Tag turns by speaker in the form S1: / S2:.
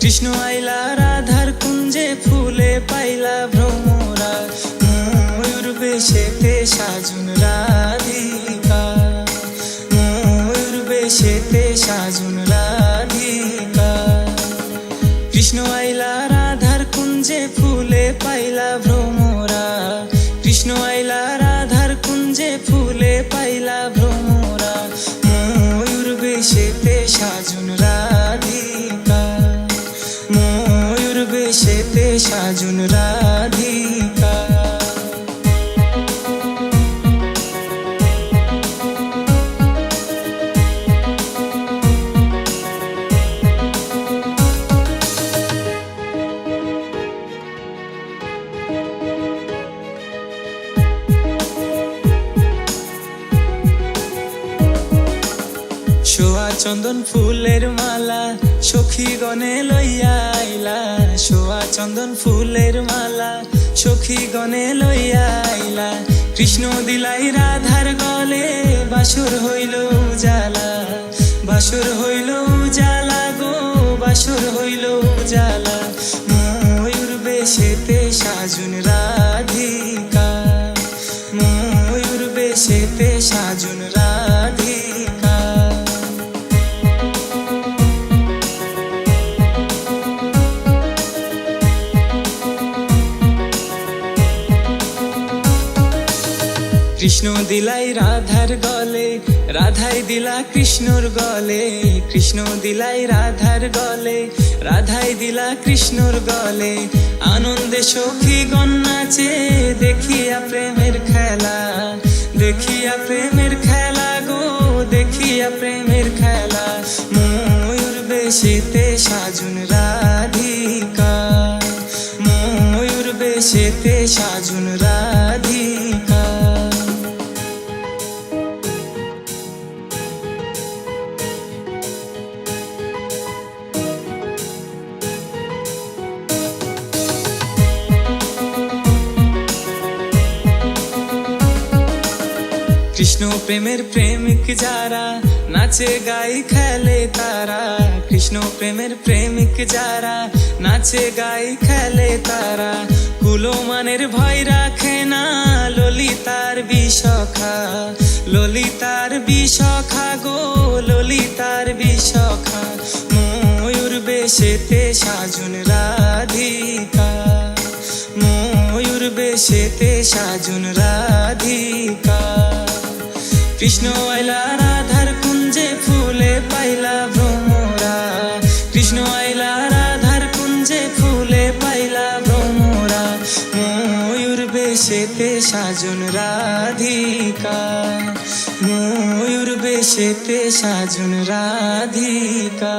S1: কৃষ্ণ আইলা রাধার কুঞ্জে ফুলে পাইলা ভ্রমরা, ময়ূর বেশেতে সাজুন রাধিকা, ময়ূর বেশেতে সাজুন রাধিকা। কৃষ্ণ আইলা রাধার কুঞ্জে ফুলে পাইলা ভ্রমরা, কৃষ্ণ আইলা রাধার কুঞ্জে ফুলে পাইলা ভ্রমরা, ময়ূর বেশেতে সাজুন রাধিকা, ময়ূর বেশেতে সাজুন রাধিকা। সোয়া চন্দন ফুলের মালা সখী গণে লইয়া আইলা, সোয়া চন্দন ফুলের মালা সখী গণে লইয়া আইলা। কৃষ্ণ দিলাই রাধার গলে বাসুর হইল উজালা, বাসুর হইল উজালা গো, বাসুর হইল উজালা। ময়ূর বেশেতে সাজুন রাধিকা, ময়ূর বেশেতে সাজুন রাধিকা। কৃষ্ণ দিলাই রাধার গলে, রাধাই দিলা কৃষ্ণর গলে, কৃষ্ণ দিলাই রাধার গলে, রাধাই দিলা কৃষ্ণর গলে। আনন্দে সখী গণ নাচে দেখিয়া প্রেমের খেলা, দেখিয়া প্রেমের খেলা গো, দেখিয়া প্রেমের খেলা। ময়ূর বেশেতে সাজুন রাধিকা, ময়ূর বেশেতে সাজুন রাধিকা। কৃষ্ণ প্রেমের প্রেমিক যারা নাচে গাই খেলে তারা, কৃষ্ণ প্রেমের প্রেমিক যারা নাচে গাই খেলে তারা। কুলমানের ভয় রাখে না ললিতার বিশখা, ললিতার বিশখা গো, ললিতার বিশখা। ময়ূর বেশেতে সাজুন রাধিকা, ময়ূর বেশেতে সাজুন রাধিকা। কৃষ্ণ আইলা রাধার কুঞ্জে ফুলে পাইলা ভ্রমরা, কৃষ্ণ আইলা রাধার কুঞ্জে ফুলে পাইলা ভ্রমরা, ময়ূর বেশেতে সাজুন রাধিকা, ময়ূর বেশেতে সাজুন রাধিকা।